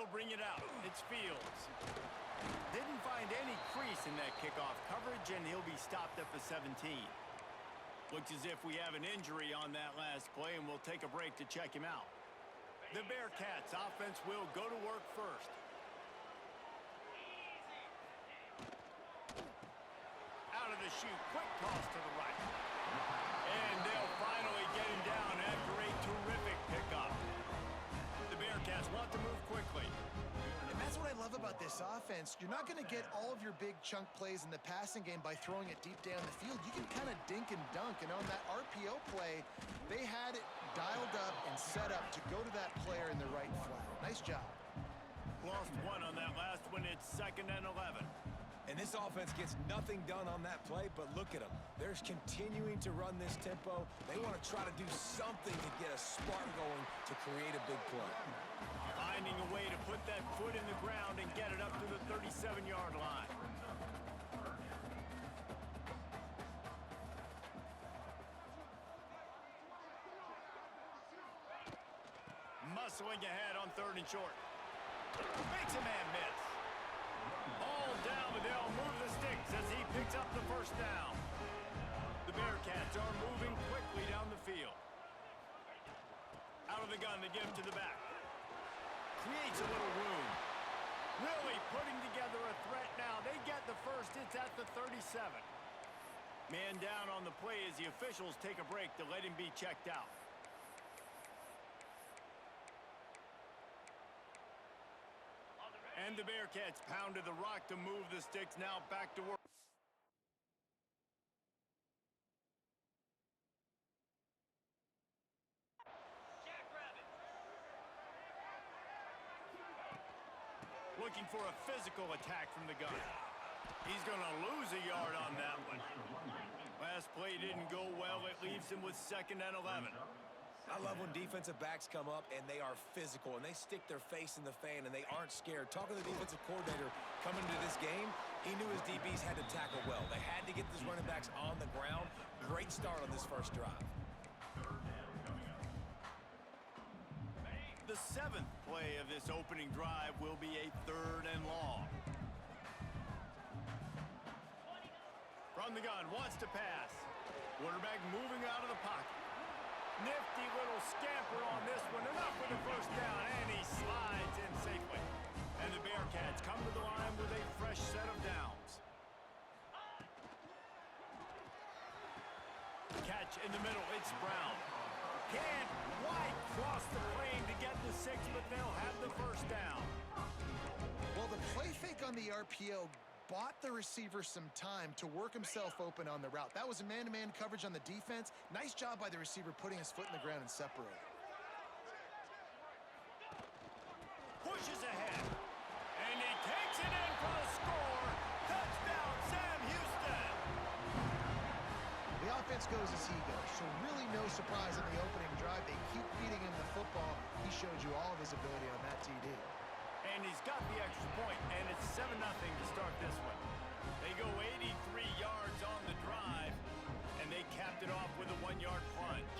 He'll bring it out. It's Fields. Didn't find any crease in that kickoff coverage, and he'll be stopped at the 17. Looks as if we have an injury on that last play, and we'll take a break to check him out. The Bearcats offense will go to work first. Out of the chute, quick toss to the right. And they'll finally get him down after a terrific pickup. The Bearcats want to move quickly. And that's what I love about this offense. You're not going to get all of your big chunk plays in the passing game by throwing it deep down the field. You can kind of dink and dunk. And on that RPO play, they had it dialed up and set up to go to that player in the right flat. Nice job. Lost one on that last one. It's 2nd and 11. And this offense gets nothing done on that play, but look at them. They're continuing to run this tempo. They want to try to do something to get a spark going to create a big play. Finding a way to put that foot in the ground and get it up to the 37-yard line. Muscling ahead on 3rd and short. Makes a man miss. Ball down, but they'll move the sticks as he picks up the first down. The Bearcats are moving quickly down the field. Out of the gun, they give to the back. Creates a little room. Really putting together a threat now. They get the first. It's at the 37. Man down on the play as the officials take a break to let him be checked out. And the Bearcats pounded the rock to move the sticks. Now back to work. Looking for a physical attack from the gun. He's going to lose a yard on that one. Last play didn't go well. It leaves him with 2nd and 11. I love when defensive backs come up and they are physical and they stick their face in the fan and they aren't scared. Talking to the defensive coordinator coming into this game, he knew his DBs had to tackle well. They had to get these running backs on the ground. Great start on this first drive. The 7th play of this opening drive will be a 3rd and long. From the gun, wants to pass. Quarterback moving out of the pocket. Nifty little scamper on this one. Enough for the first down, and he slides in safely. And the Bearcats come to the line with a fresh set of downs. Catch in the middle, it's Brown. Can't quite cross the plane to get the 6, but they'll have the first down. Well, the play fake on the RPO bought the receiver some time to work himself open on the route. That was a man-to-man coverage on the defense. Nice job by the receiver putting his foot in the ground and separating. Pushes ahead. And he takes it in for the score. Touchdown, Sam Houston. The offense goes as he goes, so really no surprise in the opening drive. They keep feeding him the football. He showed you all of his ability on that TD. And he's got the extra point, and it's 7-0 to start this one. They go 83 yards on the drive, and they capped it off with a 1-yard plunge.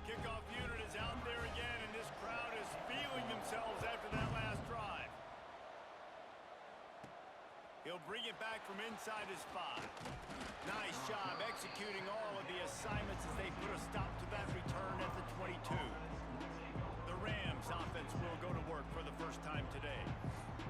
Kickoff unit is out there again, and this crowd is feeling themselves after that last drive. He'll bring it back from inside his 5. Nice job executing all of the assignments as they put a stop to that return at the 22. The Rams offense will go to work for the first time today.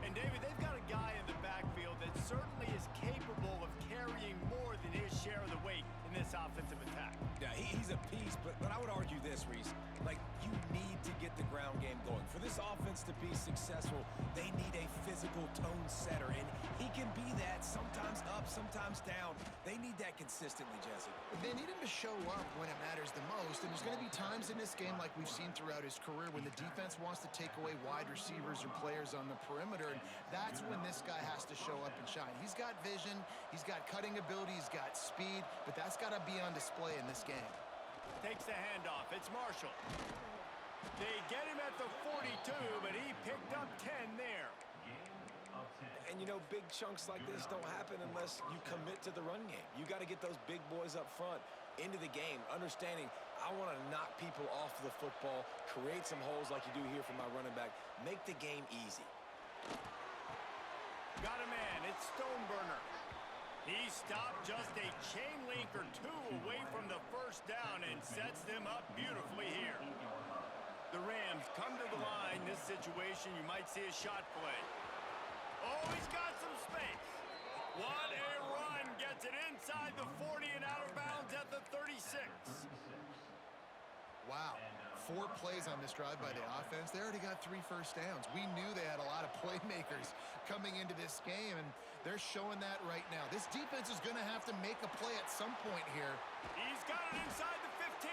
And David, they've got a guy in the backfield that certainly is capable of carrying more than his share of the weight in this offensive attack. Yeah, he's a piece, but I would argue this, Reese. Like, you need to get the ground game going. For this offense to be successful, they need a physical tone setter, and he can be that, sometimes up, sometimes down. They need that consistently, Jesse. They need him to show up when it matters the most, and there's going to be times in this game like we've seen throughout his career when the defense wants to take away wide receivers or players on the perimeter, and that's when this guy has to show up and shine. He's got vision, he's got cutting ability, he's got speed, but that's got to be on display in this game. Takes the handoff. It's Marshall. They get him at the 42, but he picked up 10 there. And, you know, big chunks like this don't happen unless you commit to the run game. You got to get those big boys up front. into the game, understanding I want to knock people off the football, create some holes like you do here for my running back, make the game easy. Got a man. It's Stoneburner. He stopped just a chain link or two away from the first down and sets them up beautifully here. The Rams come to the line. This situation, you might see a shot play. Oh, he's got some space. What a run. Gets it inside the 40 and out of bounds at the 36. Wow. 4 plays on this drive by the offense. They already got 3 first downs. We knew they had a lot of playmakers coming into this game, and they're showing that right now. This defense is going to have to make a play at some point here. He's got it inside the 15.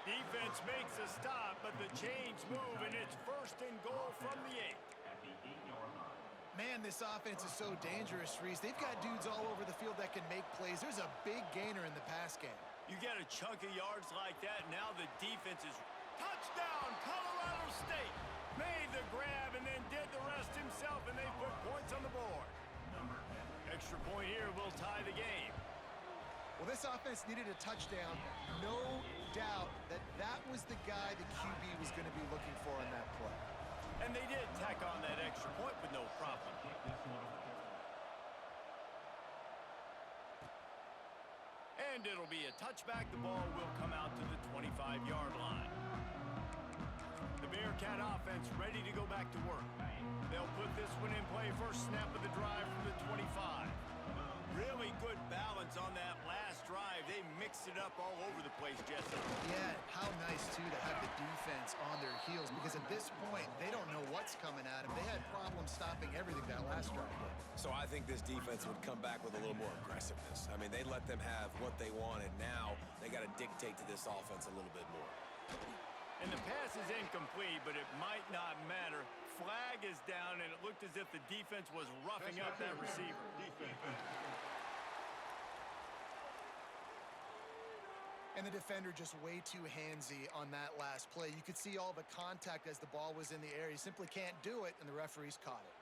Defense makes a stop, but the chains move, and it's first and goal from the 8. Man, this offense is so dangerous, Reese. They've got dudes all over the field that can make plays. There's a big gainer in the pass game. You get a chunk of yards like that, now the defense is touchdown, Colorado State. Made the grab and then did the rest himself, and they put points on the board. Extra point here will tie the game. Well, this offense needed a touchdown. No doubt that that was the guy the QB was going to be looking for on that play. And they did tack on that extra point with no problem. And it'll be a touchback. The ball will come out to the 25-yard line. The Bearcat offense ready to go back to work. They'll put this one in play. First snap of the drive from the 25. Really good balance on that last drive. They mixed it up all over the place, Jesse. Yeah, how nice, too, to have the defense on their heels, because at this point, they don't know what's coming at them. They had problems stopping everything that last drive did. So I think this defense would come back with a little more aggressiveness. I mean, they let them have what they wanted. Now they got to dictate to this offense a little bit more. And the pass is incomplete, but it might not matter. Flag is down, and it looked as if the defense was roughing up that receiver. And the defender just way too handsy on that last play. You could see all the contact as the ball was in the air. He simply can't do it, and the referees caught it.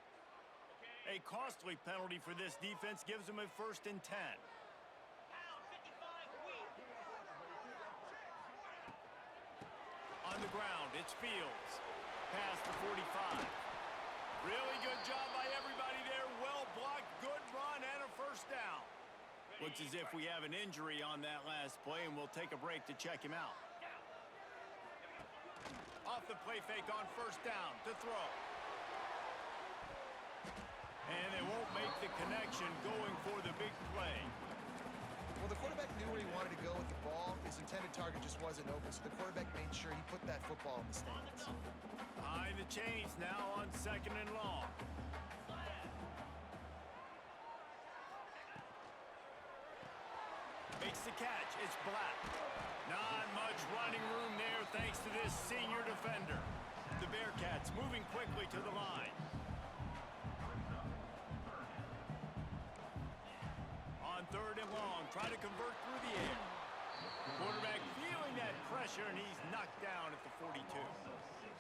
A costly penalty for this defense gives them a first and 10. On the ground, it's Fields. Past the 45. Really good job by everybody there. Well blocked, good run, and a first down. Looks as if we have an injury on that last play, and we'll take a break to check him out. Off the play fake on first down to throw. And they won't make the connection going for the big play. Well, the quarterback knew where he wanted to go with the ball. His intended target just wasn't open, so the quarterback made sure he put that football in the stands. Behind the chains now on second and long. Makes the catch. It's Black. Not much running room there thanks to this senior defender. The Bearcats moving quickly to the line. On third and long, try to convert through the air. Quarterback feeling that pressure, and he's knocked down at the 42.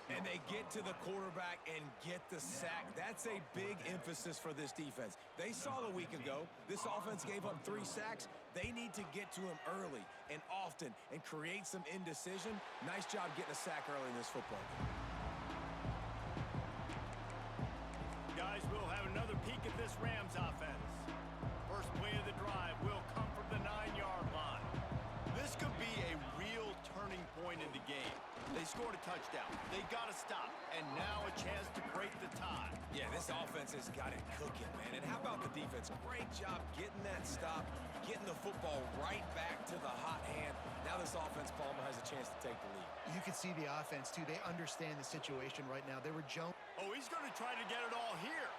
And they get to the quarterback and get the sack. That's a big emphasis for this defense. They saw a week ago, this offense gave up 3 sacks. They need to get to him early and often and create some indecision. Nice job getting a sack early in this football game. Guys, we'll have another peek at this Rams offense. First play of the drive will come from the 9-yard line. This could be a real turning point in the game. They scored a touchdown. They got to stop. And now a chance to break the tie. Yeah, this offense has got it cooking, man. And how about the defense? Great job getting that stop, getting the football right back to the hot hand. Now this offense, Palmer, has a chance to take the lead. You can see the offense, too. They understand the situation right now. They were jumping. Oh, he's going to try to get it all here.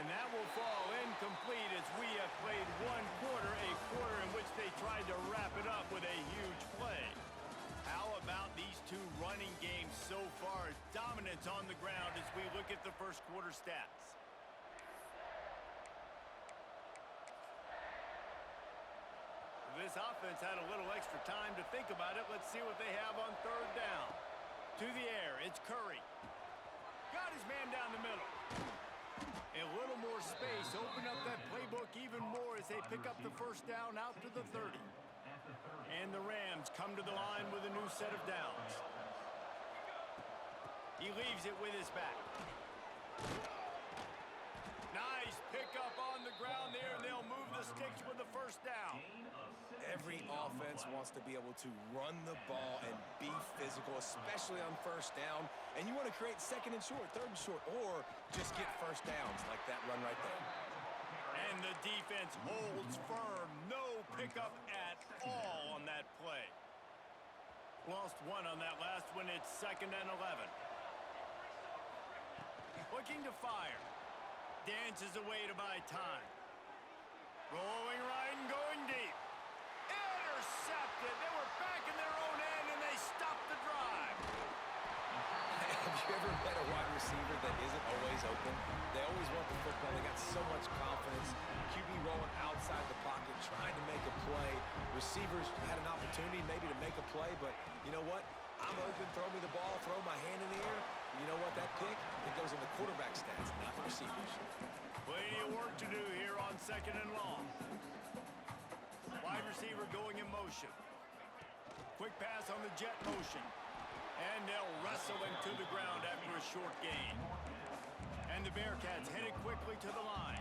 And that will fall incomplete as we have played one quarter, a quarter in which they tried to wrap it up with a huge play. How about these two running games so far? Dominance on the ground as we look at the first quarter stats. This offense had a little extra time to think about it. Let's see what they have on third down. To the air, it's Curry. Got his man down the middle. A little more space, open up that playbook even more as they pick up the first down out to the 30. And the Rams come to the line with a new set of downs. He leaves it with his back. Nice pickup on the ground there, and they'll move the sticks with the first down. Every offense wants to be able to run the ball and be physical, especially on first down. And you want to create second and short, third and short, or just get first downs like that run right there. And the defense holds firm. No pickup at all on that play. Lost one on that last one. It's 2nd and 11. Looking to fire. Dances away to buy time. Rolling right and going deep. Intercepted. They were back in their own end, and they stopped the drive. Have you ever met a wide receiver that isn't always open? They always want the football. They got so much confidence. QB rolling outside the pocket, trying to make a play. Receivers had an opportunity maybe to make a play, but you know what? I'm open, throw me the ball, throw my hand in the air. You know what? That pick, it goes in the quarterback stats, not the receivers. Plenty of work to do here on 2nd and long. Wide receiver going in motion. Quick pass on the jet motion. And they'll wrestle him to the ground after a short gain. And the Bearcats headed quickly to the line.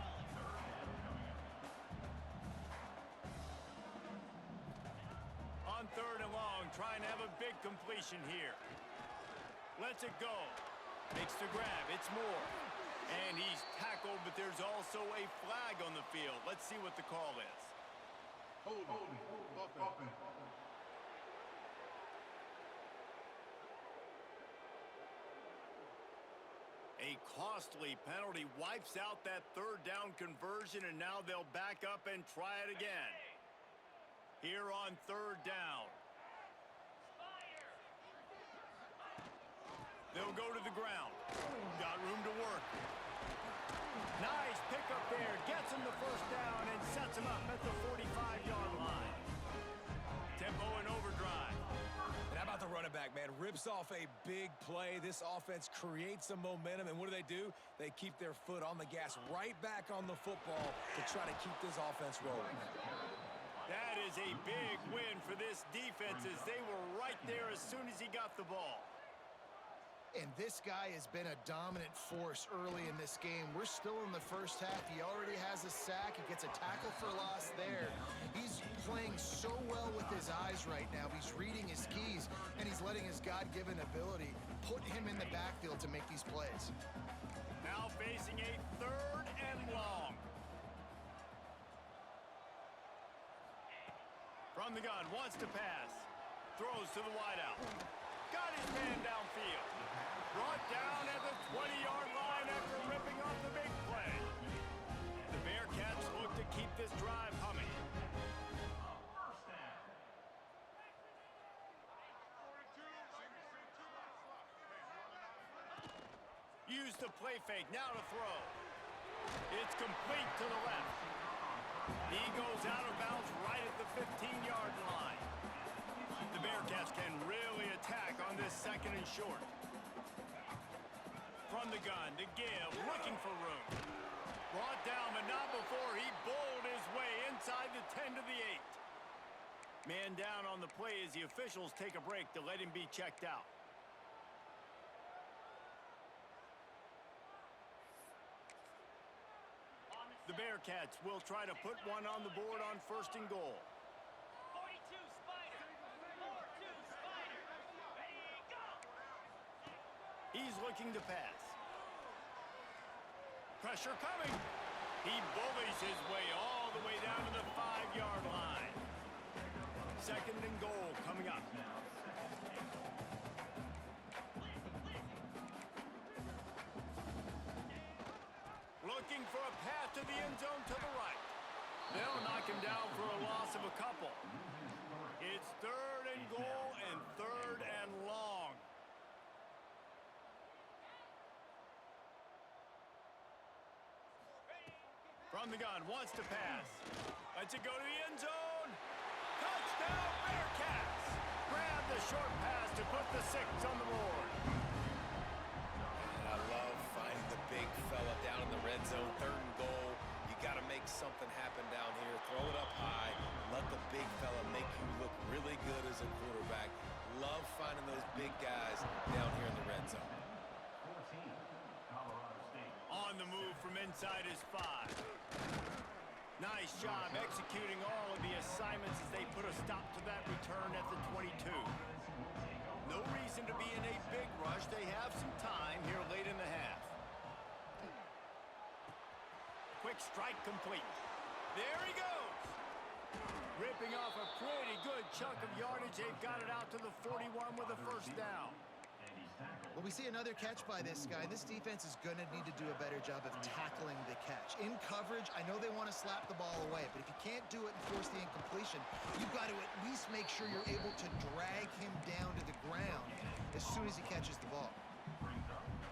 On 3rd and long, trying to have a big completion here. Lets it go. Makes the grab. It's Moore. And he's tackled, but there's also a flag on the field. Let's see what the call is. A costly penalty wipes out that 3rd down conversion, and now they'll back up and try it again. Here on 3rd down. They'll go to the ground. Got room to work. Nice pickup there. Gets him the first down and sets him up at the 45-yard line. Tempo and overdrive. And how about the running back, man? Rips off a big play. This offense creates some momentum, and what do? They keep their foot on the gas right back on the football to try to keep this offense rolling. That is a big win for this defense as they were right there as soon as he got the ball. And this guy has been a dominant force early in this game. We're still in the first half. He already has a sack. He gets a tackle for loss there. He's playing so well with his eyes right now. He's reading his keys, and he's letting his God-given ability put him in the backfield to make these plays. Now facing a 3rd and long. From the gun, wants to pass. Throws to the wideout. Got his man downfield. Brought down at the 20-yard line after ripping off the big play. The Bearcats look to keep this drive humming. Use the play fake, now to throw. It's complete to the left. He goes out of bounds right at the 15-yard line. The Bearcats can really attack on this 2nd and short. From the gun, to give, looking for room. Brought down, but not before he bowled his way inside the 10 to the 8. Man down on the play as the officials take a break to let him be checked out. The Bearcats will try to put one on the board on 1st and goal. 42 Spider. 4-2 Spider. Ready, go! He's looking to pass. Pressure coming. He bullies his way all the way down to the 5-yard line. 2nd and goal coming up. Looking for a path to the end zone to the right. They'll knock him down for a loss of a couple. It's 3rd and goal and 3rd and long. From the gun, wants to pass. Lets it go to the end zone. Touchdown, Bearcats! Grab the short pass to put the 6 on the board. And I love finding the big fella down in the red zone, 3rd and goal. You got to make something happen down here. Throw it up high. Let the big fella make you look really good as a quarterback. Love finding those big guys down here in the red zone. On the move from inside his 5. Nice job executing all of the assignments as they put a stop to that return at the 22. No reason to be in a big rush. They have some time here late in the half. Quick strike complete. There he goes. Ripping off a pretty good chunk of yardage. They've got it out to the 41 with a first down. Well, we see another catch by this guy. This defense is going to need to do a better job of tackling the catch. In coverage, I know they want to slap the ball away, but if you can't do it and force the incompletion, you've got to at least make sure you're able to drag him down to the ground as soon as he catches the ball.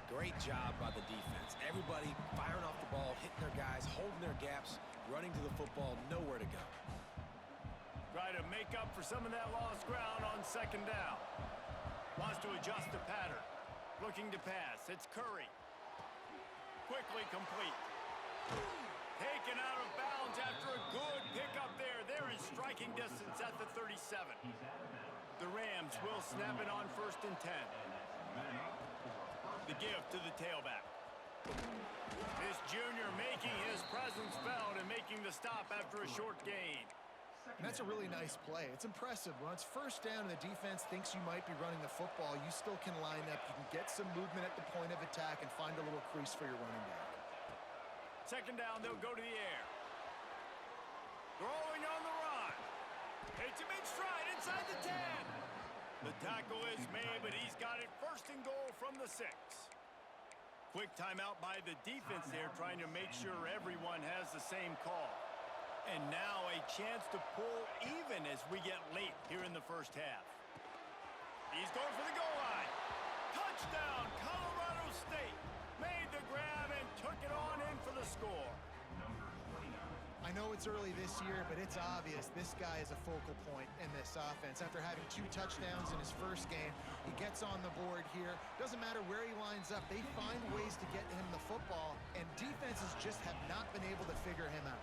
Great job by the defense. Everybody firing off the ball, hitting their guys, holding their gaps, running to the football, nowhere to go. Try to make up for some of that lost ground on 2nd down. Wants to adjust the pattern. Looking to pass. It's Curry. Quickly complete. Taken out of bounds after a good pickup there. They're in striking distance at the 37. The Rams will snap it on 1st and 10. The gift to the tailback. This junior making his presence felt and making the stop after a short gain. And that's a really nice play. It's impressive. When it's 1st down and the defense thinks you might be running the football, you still can line up. You can get some movement at the point of attack and find a little crease for your running back. 2nd down, they'll go to the air. Throwing on the run. It's a big stride inside the 10. The tackle is made, but he's got it 1st and goal from the 6. Quick timeout by the defense there, trying to make sure everyone has the same call. And now a chance to pull even as we get late here in the 1st half. He's going for the goal line. Touchdown, Colorado State. Made the grab and took it on in for the score. I know it's early this year, but it's obvious this guy is a focal point in this offense. After having 2 touchdowns in his 1st game, he gets on the board here. Doesn't matter where he lines up. They find ways to get him the football, and defenses just have not been able to figure him out.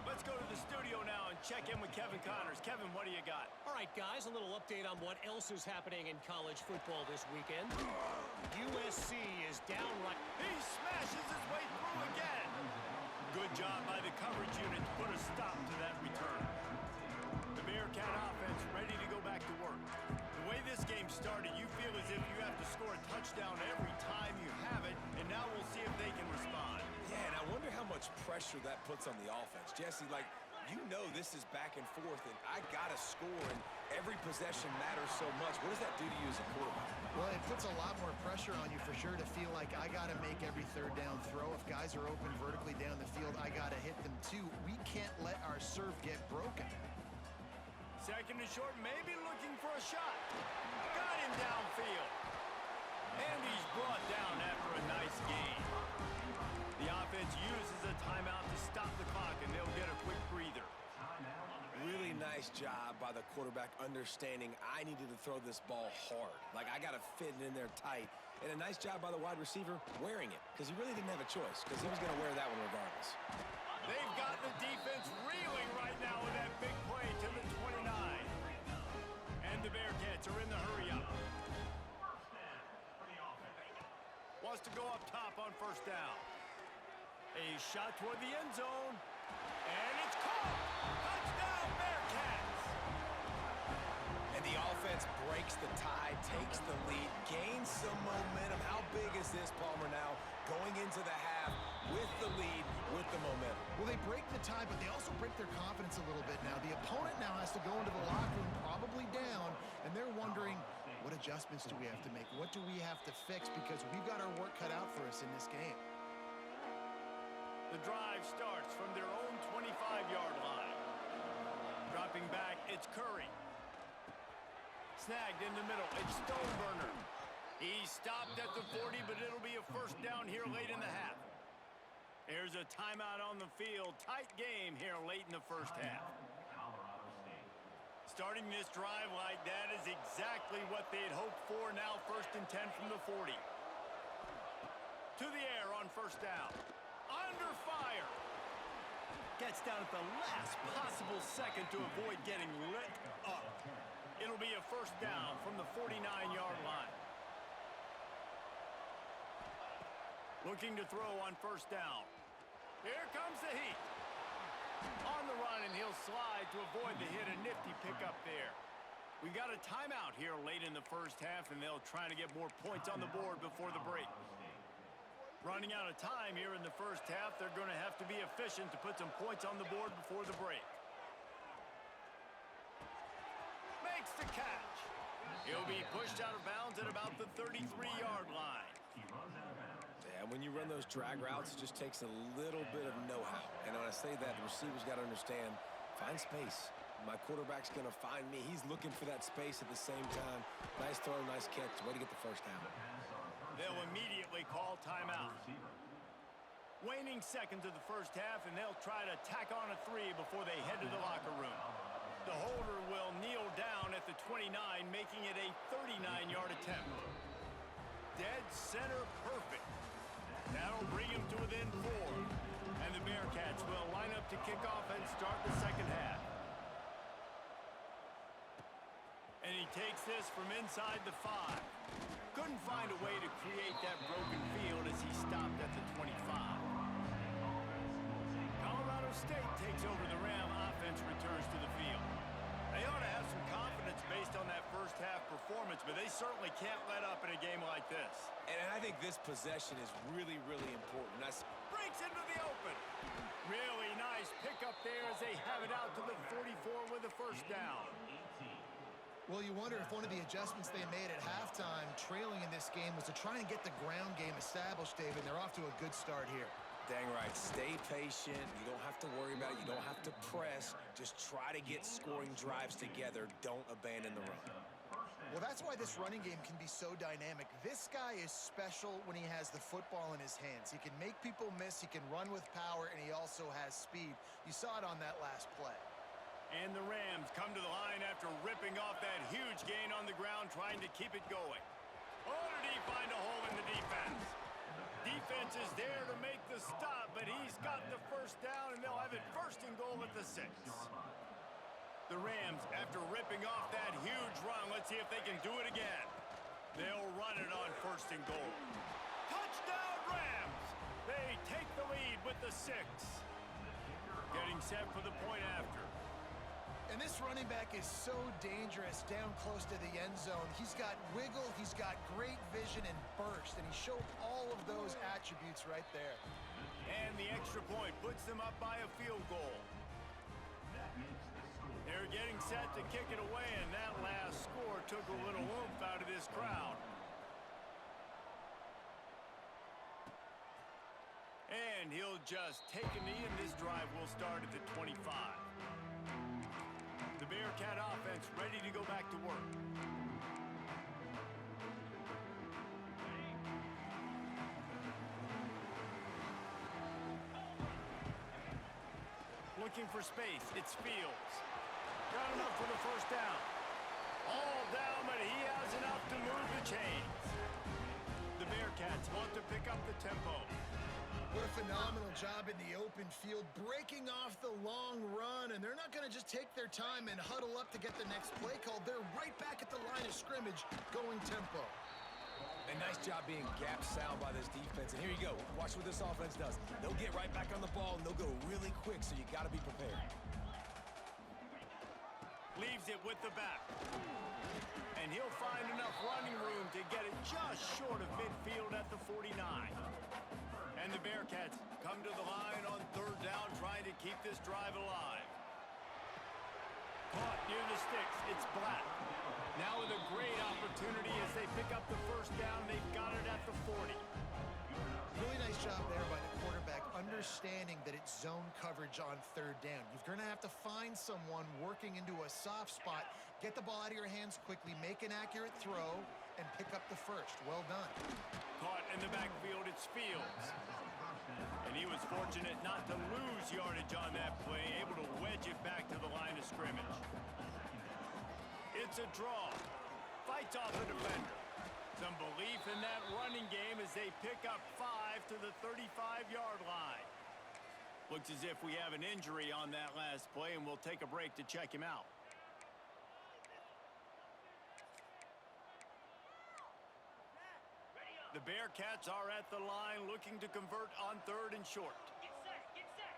Let's go to the studio now and check in with Kevin Connors. Kevin, what do you got? All right, guys, a little update on what else is happening in college football this weekend. USC is downright. He smashes his way through again. Good job by the coverage unit to put a stop to that return. The Bearcat offense ready to go back to work. The way this game started, you feel as if you have to score a touchdown every time you have it, and now we'll see if they can respond. Yeah, and I wonder how much pressure that puts on the offense. Jesse, like, you know this is back and forth, and I got to score, and every possession matters so much. What does that do to you as a quarterback? Well, it puts a lot more pressure on you for sure to feel like I got to make every 3rd down throw. If guys are open vertically down the field, I got to hit them too. We can't let our serve get broken. 2nd and short, maybe looking for a shot. Got him downfield. And he's brought down after a nice gain. The offense uses a timeout to stop the clock, and they'll get a quick breather. Really nice job by the quarterback understanding I needed to throw this ball hard. Like, I got to fit it in there tight. And a nice job by the wide receiver wearing it, because he really didn't have a choice, because he was going to wear that one regardless. They've got the defense reeling right now with that big play to the 29. And the Bearcats are in the hurry-up. Wants to go up top on 1st down. A shot toward the end zone. And it's caught! Touchdown, Bearcats! And the offense breaks the tie, takes the lead, gains some momentum. How big is this, Palmer, now? Going into the half with the lead, with the momentum. Well, they break the tie, but they also break their confidence a little bit now. The opponent now has to go into the locker room probably down, and they're wondering, what adjustments do we have to make? What do we have to fix? Because we've got our work cut out for us in this game. The drive starts from their own 25-yard line. Dropping back, it's Curry. Snagged in the middle, it's Stoneburner. He stopped at the 40, but it'll be a 1st down here late in the half. There's a timeout on the field. Tight game here late in the 1st half. Starting this drive like that is exactly what they'd hoped for. Now 1st and 10 from the 40. To the air on 1st down. Under fire. Gets down at the last possible second to avoid getting lit up. It'll be a first down from the 49-yard line. Looking to throw on first down. Here comes the heat. On the run, and he'll slide to avoid the hit. A nifty pickup there. We got a timeout here late in the first half, and they'll try to get more points on the board before the break. Running out of time here in the first half, they're going to have to be efficient to put some points on the board before the break. Makes the catch. He'll be pushed out of bounds at about the 33-yard line. Yeah, when you run those drag routes, it just takes a little bit of know-how. And when I say that, the receiver's got to understand, find space. My quarterback's going to find me. He's looking for that space at the same time. Nice throw, nice catch. Way to get the first down. They'll immediately call timeout. Waning seconds of the first half, and they'll try to tack on a 3 before they head to the locker room. The holder will kneel down at the 29, making it a 39-yard attempt. Dead center perfect. That'll bring him to within 4. And the Bearcats will line up to kick off and start the second half. And he takes this from inside the 5. Couldn't find a way to create that broken field as he stopped at the 25. Colorado State takes over the Ram offense, returns to the field. They ought to have some confidence based on that first half performance, but they certainly can't let up in a game like this. And I think this possession is really, really important. Breaks into the open. Really nice pickup there as they have it out to the 44 with the first down. Well, you wonder if one of the adjustments they made at halftime, trailing in this game, was to try and get the ground game established, David. They're off to a good start here. Dang right. Stay patient. You don't have to worry about it. You don't have to press. Just try to get scoring drives together. Don't abandon the run. Well, that's why this running game can be so dynamic. This guy is special when he has the football in his hands. He can make people miss, he can run with power, and he also has speed. You saw it on that last play. And the Rams come to the line after ripping off that huge gain on the ground, trying to keep it going. Oh, did he find a hole in the defense? Defense is there to make the stop, but he's got the first down, and they'll have it first and goal at the 6. The Rams, after ripping off that huge run, let's see if they can do it again. They'll run it on first and goal. Touchdown, Rams! They take the lead with the 6. Getting set for the point after. And this running back is so dangerous down close to the end zone. He's got wiggle, he's got great vision and burst, and he showed all of those attributes right there. And the extra point puts them up by a field goal. They're getting set to kick it away, and that last score took a little oomph out of this crowd. And he'll just take a knee, and this drive will start at the 25. The Bearcat offense ready to go back to work. Looking for space, it's Fields. Got enough for the first down. All down, but he has enough to move the chains. The Bearcats want to pick up the tempo. What a phenomenal job in the open field, breaking off the long run, and they're not going to just take their time and huddle up to get the next play called. They're right back at the line of scrimmage, going tempo. A nice job being gap sound by this defense. And here you go. Watch what this offense does. They'll get right back on the ball, and they'll go really quick, so you got to be prepared. Leaves it with the back. And he'll find enough running room to get it just short of midfield at the 49. And the Bearcats come to the line on third down, trying to keep this drive alive. Caught near the sticks. It's Black. Now with a great opportunity as they pick up the first down. They've got it at the 40. Really nice job there by the quarterback, understanding that it's zone coverage on third down. You're going to have to find someone working into a soft spot, get the ball out of your hands quickly, make an accurate throw, and pick up the first. Well done. Caught in the backfield, it's Fields. And he was fortunate not to lose yardage on that play, able to wedge it back to the line of scrimmage. It's a draw. Fights off the defender. Some belief in that running game as they pick up 5 to the 35-yard line. Looks as if we have an injury on that last play, and we'll take a break to check him out. The Bearcats are at the line looking to convert on 3rd and short. Get set, get set.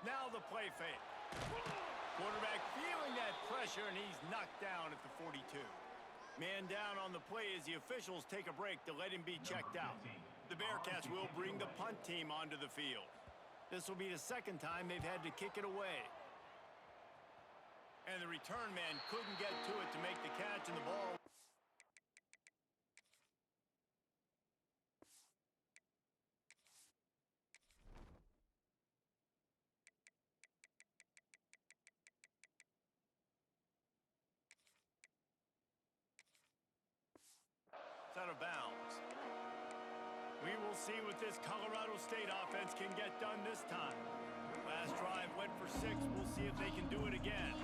Now the play fake. Quarterback feeling that pressure, and he's knocked down at the 42. Man down on the play as the officials take a break to let him be checked out. The Bearcats will bring the punt team onto the field. This will be the second time they've had to kick it away. And the return man couldn't get to it to make the catch, and the ball. It's out of bounds. We will see what this Colorado State offense can get done this time. Last drive went for 6. We'll see if they can do it again.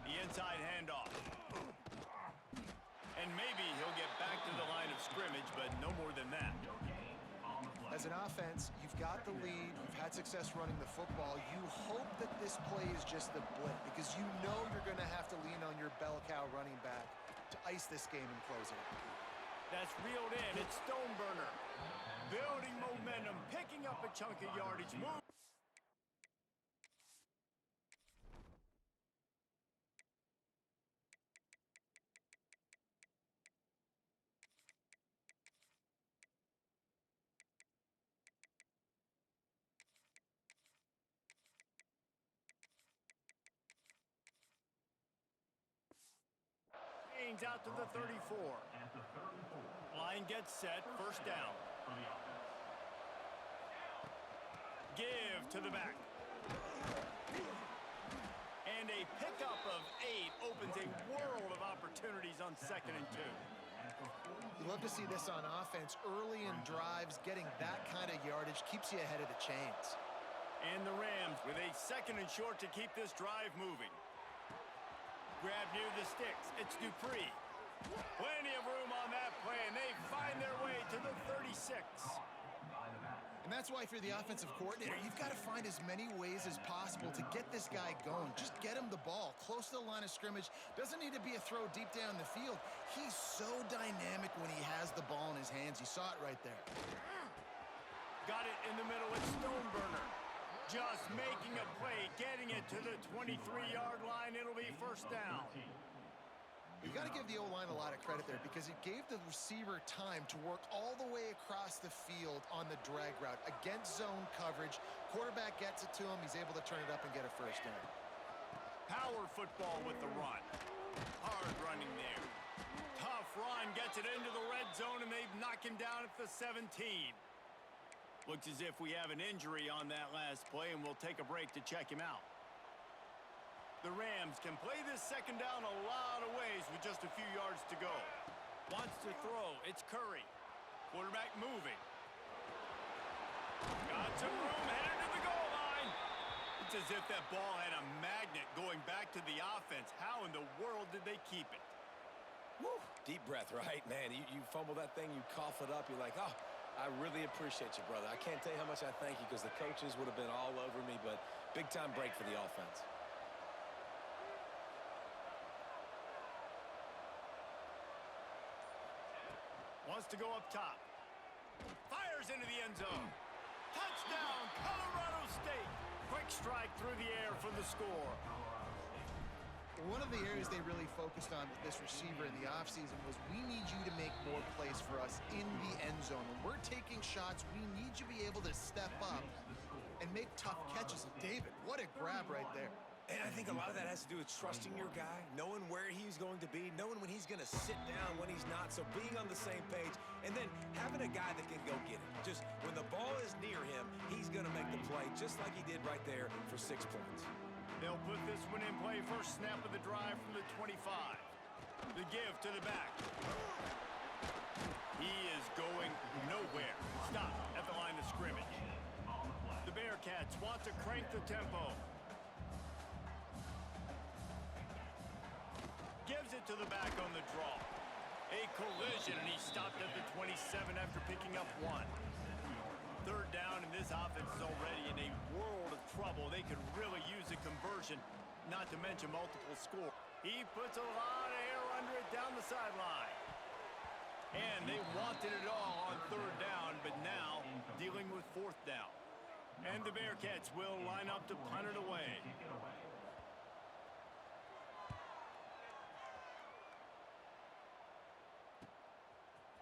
The inside handoff. And maybe he'll get back to the line of scrimmage, but no more than that. As an offense, you've got the lead, you've had success running the football. You hope that this play is just the blip because you know you're going to have to lean on your bell cow running back to ice this game and close it. That's reeled in. It's Stoneburner. Building momentum, picking up a chunk of yardage. Move. Out to the 34. Line gets set, 1st down. Give to the back. And a pickup of 8 opens a world of opportunities on 2nd and 2. You love to see this on offense. Early in drives, getting that kind of yardage keeps you ahead of the chains. And the Rams with a 2nd and short to keep this drive moving. Grab near the sticks. It's Dupree. Plenty of room on that play, and they find their way to the 36. And that's why if you're the offensive coordinator, you've got to find as many ways as possible to get this guy going. Just get him the ball close to the line of scrimmage. Doesn't need to be a throw deep down the field. He's so dynamic when he has the ball in his hands. You saw it right there. Got it in the middle with Stoneburner. Just making a play, getting it to the 23-yard line. It'll be 1st down. You've got to give the O-line a lot of credit there because it gave the receiver time to work all the way across the field on the drag route against zone coverage. Quarterback gets it to him. He's able to turn it up and get a 1st down. Power football with the run. Hard running there. Tough run, gets it into the red zone, and they knock him down at the 17. Looks as if we have an injury on that last play, and we'll take a break to check him out. The Rams can play this 2nd down a lot of ways with just a few yards to go. Wants to throw. It's Curry. Quarterback moving. Got some room, headed to the goal line. It's as if that ball had a magnet going back to the offense. How in the world did they keep it? Woo. Deep breath, right? Man, you fumble that thing, you cough it up, you're like, oh, I really appreciate you, brother. I can't tell you how much I thank you because the coaches would have been all over me, but big-time break for the offense. Wants to go up top. Fires into the end zone. Touchdown, Colorado State. Quick strike through the air for the score. One of the areas they really focused on with this receiver in the offseason was we need you to make more plays for us in the end zone. When we're taking shots, we need you to be able to step up and make tough catches. And David, what a grab right there. And I think a lot of that has to do with trusting your guy, knowing where he's going to be, knowing when he's going to sit down, when he's not, so being on the same page, and then having a guy that can go get it. Just when the ball is near him, he's going to make the play, just like he did right there for 6 points. They'll put this one in play. First snap of the drive from the 25. The give to the back. He is going nowhere. Stop at the line of scrimmage. The Bearcats want to crank the tempo. Gives it to the back on the draw. A collision, and he stopped at the 27 after picking up 1. Third down, and this offense is already in a world of trouble. They could really use a conversion, not to mention multiple score. He puts a lot of air under it down the sideline. And they wanted it all on third down, but now dealing with fourth down. And the Bearcats will line up to punt it away.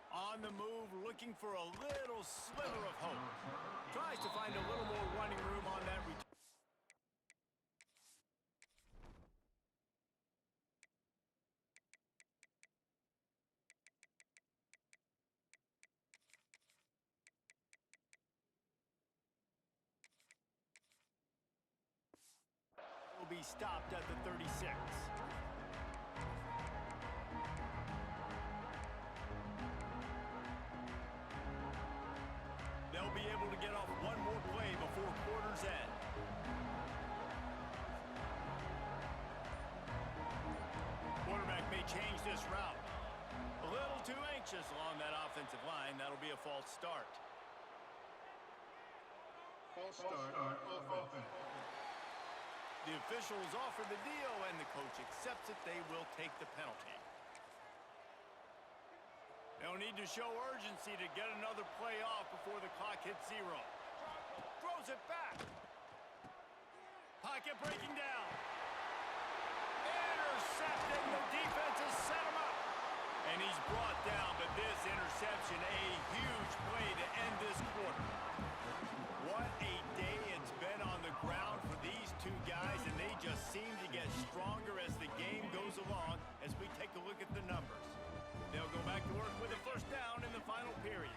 On the move, looking for a little sliver of hope. Tries to find a little more running room on that return. Will be stopped at the 36. They'll be able to get off one more play before quarter's end. Quarterback may change this route. A little too anxious along that offensive line. That'll be a false start. False start on offense. The officials offer the deal, and the coach accepts it. They will take the penalty. They'll need to show urgency to get another play off before the clock hits 0. Throws it back. Pocket breaking down. Intercepted. The defense has set him up. And he's brought down, but this interception, a huge play to end this quarter. What a day it's been on the ground for these two guys, and they just seem to get stronger as the game goes along as we take a look at the numbers. They'll go back to work with a first down in the final period.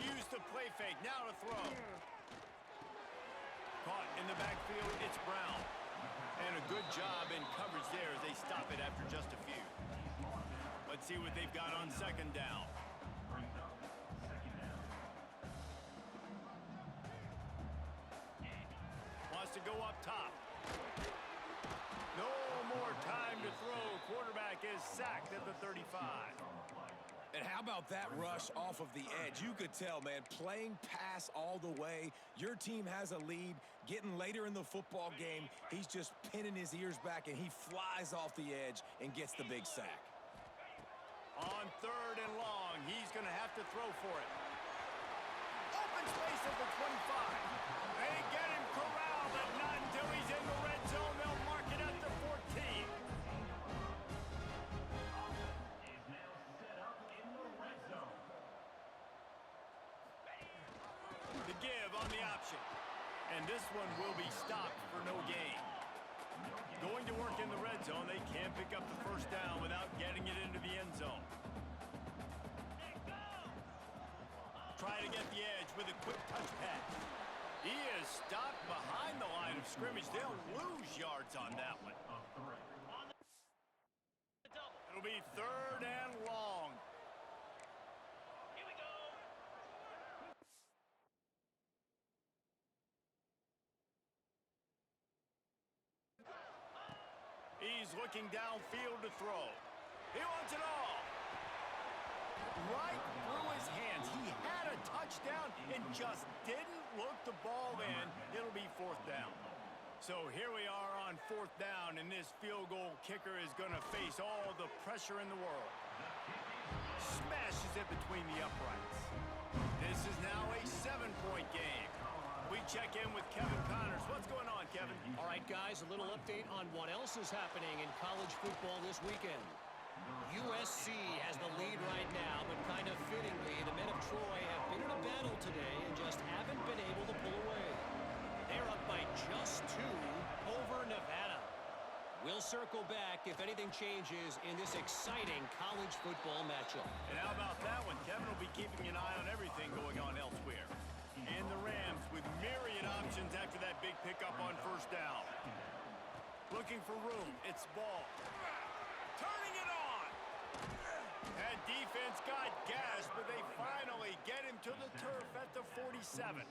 Use the play fake, now to throw. Caught in the backfield, it's Brown. And a good job in coverage there as they stop it after just a few. Let's see what they've got on second down. Wants to go up top. No more time to throw. Quarterback is sacked at the 35. And how about that rush off of the edge? You could tell, man, playing pass all the way. Your team has a lead. Getting later in the football game, he's just pinning his ears back, and he flies off the edge and gets the big sack. On third and long, he's going to have to throw for it. Open space at the 25. They get him corralled, but not until he's in the red zone. They'll mark it at the 14. The give on the option. And this one will be stopped for no gain. Going to work in the red zone, they can't pick up the first down without getting it into the end zone. Try to get the edge with a quick touch pass. He is stopped behind the line of scrimmage. They'll lose yards on that one. It'll be third and long. Here we go. He's looking downfield to throw. He wants it all. Right through his hands. He had a touchdown and just didn't look the ball in. It'll be fourth down. So here we are on fourth down, and this field goal kicker is going to face all the pressure in the world. Smashes it between the uprights. This is now a 7-point game. We check in with Kevin Connors. What's going on, Kevin? All right, guys, a little update on what else is happening in college football this weekend. USC has the lead right now, but kind of fittingly, the men of Troy have been in a battle today and just haven't been able to pull away. They're up by just 2 over Nevada. We'll circle back if anything changes in this exciting college football matchup. And how about that one? Kevin will be keeping an eye on everything going on elsewhere. And the Rams with myriad options after that big pickup on first down. Looking for room. It's ball. Turning it on. That defense got gashed, but they finally get him to the turf at the 47.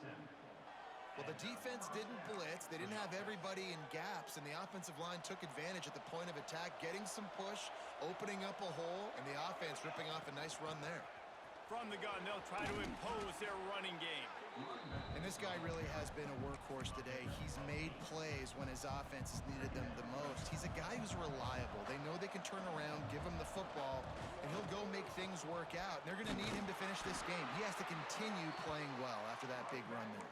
Well, the defense didn't blitz. They didn't have everybody in gaps, and the offensive line took advantage at the point of attack, getting some push, opening up a hole, and the offense ripping off a nice run there. From the gun, they'll try to impose their running game. And this guy really has been a workhorse today. He's made plays when his offense has needed them the most. He's a guy who's reliable. They know they can turn around, give him the football, and he'll go make things work out. They're going to need him to finish this game. He has to continue playing well after that big run there.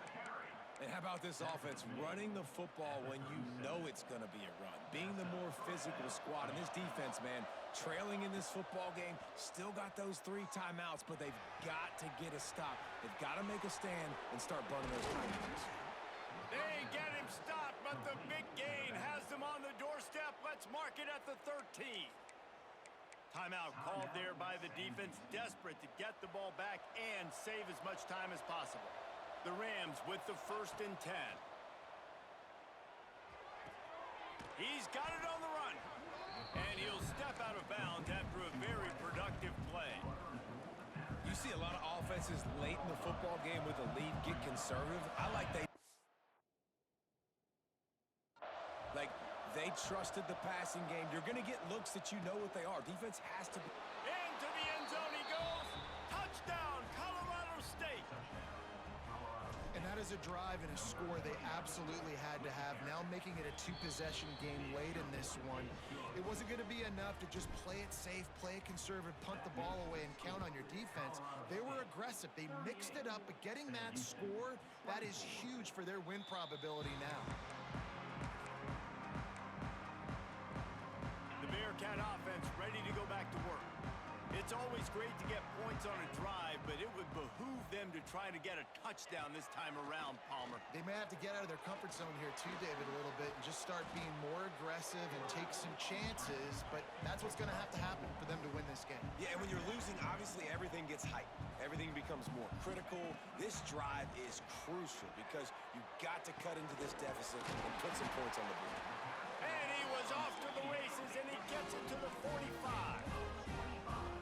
And how about this offense running the football when you know it's going to be a run? Being the more physical squad. And this defense, man, trailing in this football game, still got those 3 timeouts, but they've got to get a stop. They've got to make a stand and start burning those timeouts. They get him stopped, but the big gain has them on the doorstep. Let's mark it at the 13. Timeout called there by the defense, desperate to get the ball back and save as much time as possible. The Rams with the 1st and 10. He's got it on the run. And he'll step out of bounds after a very productive play. You see a lot of offenses late in the football game with a lead get conservative. I like they trusted the passing game. You're going to get looks that you know what they are. Defense has to be. Into the end zone he goes. Touchdown, Colorado State. And that is a drive and a score they absolutely had to have. Now making it a 2-possession game late in this one. It wasn't going to be enough to just play it safe, play it conservative, punt the ball away, and count on your defense. They were aggressive. They mixed it up, but getting that score, that is huge for their win probability now. The Bearcat offense ready to go back to work. It's always great to get points on a drive, but it would behoove them to try to get a touchdown this time around, Palmer. They may have to get out of their comfort zone here too, David, a little bit and just start being more aggressive and take some chances, but that's what's going to happen for them to win this game. Yeah, and when you're losing, obviously everything gets hyped. Everything becomes more critical. This drive is crucial because you've got to cut into this deficit and put some points on the board. And he was off to the races, and he gets it to the 45.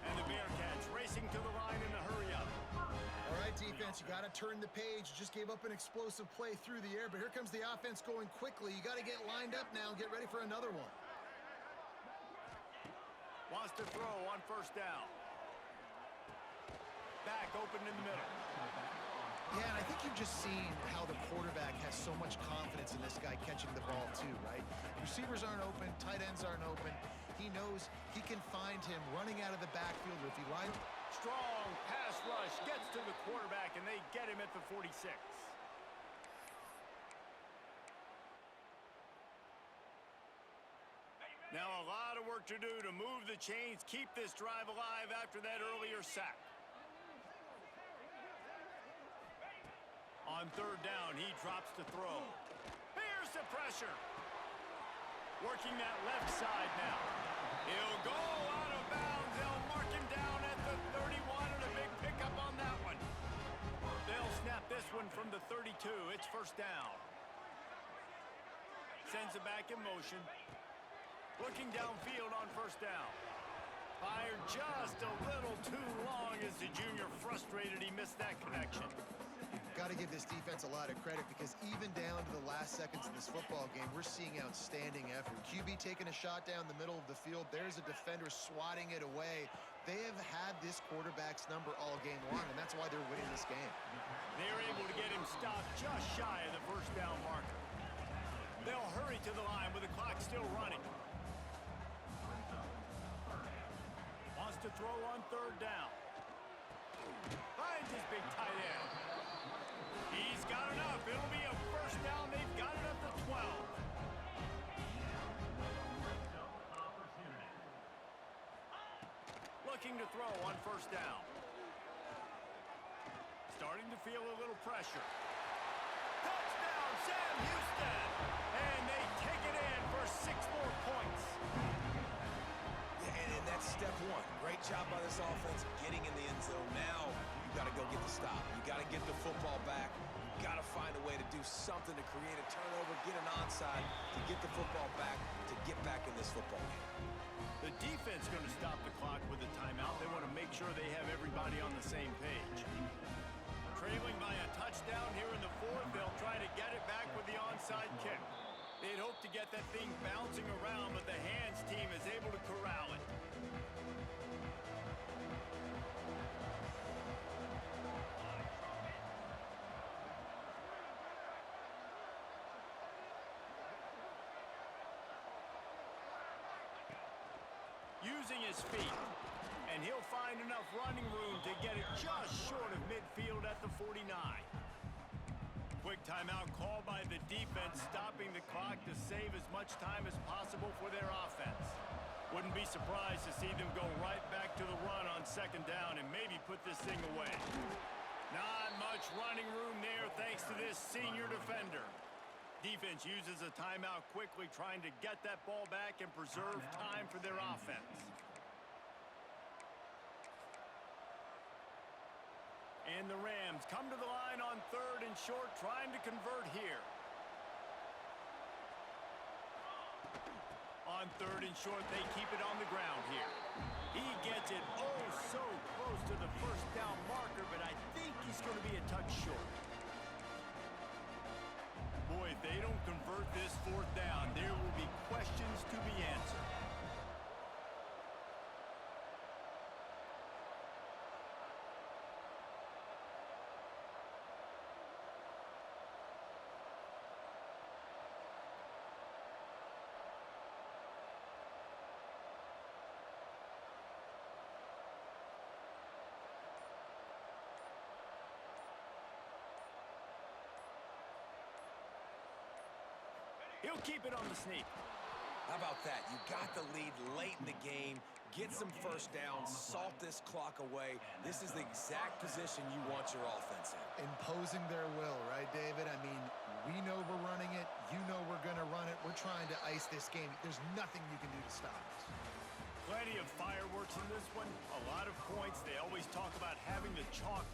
And the Bearcats racing to the line in a hurry-up. All right, defense, you got to turn the page. You just gave up an explosive play through the air, but here comes the offense going quickly. You got to get lined up now and get ready for another one. Wants to throw on 1st down. Back open in the middle. Yeah, and I think you've just seen how the quarterback has so much confidence in this guy catching the ball too, right? Receivers aren't open, tight ends aren't open. He knows he can find him running out of the backfield, or if he lines. Strong pass rush gets to the quarterback, and they get him at the 46. Now a lot of work to do to move the chains, keep this drive alive after that earlier sack. On 3rd down, he drops to throw. Here's the pressure. Working that left side now. He'll go out of bounds. They'll mark him down at the 31, and a big pickup on that one. They'll snap this one from the 32. It's 1st down. Sends it back in motion. Looking downfield on 1st down. Fired just a little too long as the junior frustrated. He missed that connection. Got to give this defense a lot of credit because even down to the last seconds in this football game, we're seeing outstanding effort. QB taking a shot down the middle of the field. There's a defender swatting it away. They have had this quarterback's number all game long, and that's why they're winning this game. They're able to get him stopped just shy of the 1st down marker. They'll hurry to the line with the clock still running. Wants to throw on 3rd down. Finds his big tight end. He's got enough. It'll be a 1st down. They've got it at the 12. Looking to throw on 1st down. Starting to feel a little pressure. Touchdown, Sam Houston! And they take it in for 6 more points. And that's step one. Great job by this offense getting in the end zone. Now you got to go get the stop. You got to get the football back. You got to find a way to do something to create a turnover, get an onside, to get the football back, to get back in this football game. The defense going to stop the clock with a timeout. They want to make sure they have everybody on the same page. Trailing by a touchdown here in the fourth, they'll try to get it back with the onside kick. They'd hope to get that thing bouncing around, but the hands team is able to corral it. Using his feet, and he'll find enough running room to get it just short of midfield at the 49. Quick timeout called by the defense, stopping the clock to save as much time as possible for their offense. Wouldn't be surprised to see them go right back to the run on second down and maybe put this thing away. Not much running room there thanks to this senior defender. Defense uses a timeout quickly, trying to get that ball back and preserve time for their offense. And the Rams come to the line on third and short, trying to convert here. On third and short, they keep it on the ground here. He gets it oh so close to the first down marker, but I think he's going to be a touch short. Boy, if they don't convert this fourth down, there will be questions to be answered. He'll keep it on the sneak. How about that? You got the lead late in the game. Get some first downs. Salt this clock away. This is the exact position you want your offense in. Imposing their will, right, David? I mean, we know we're running it. You know we're going to run it. We're trying to ice this game. There's nothing you can do to stop us. Plenty of fireworks in this one. A lot of points. They always talk about having the chalk.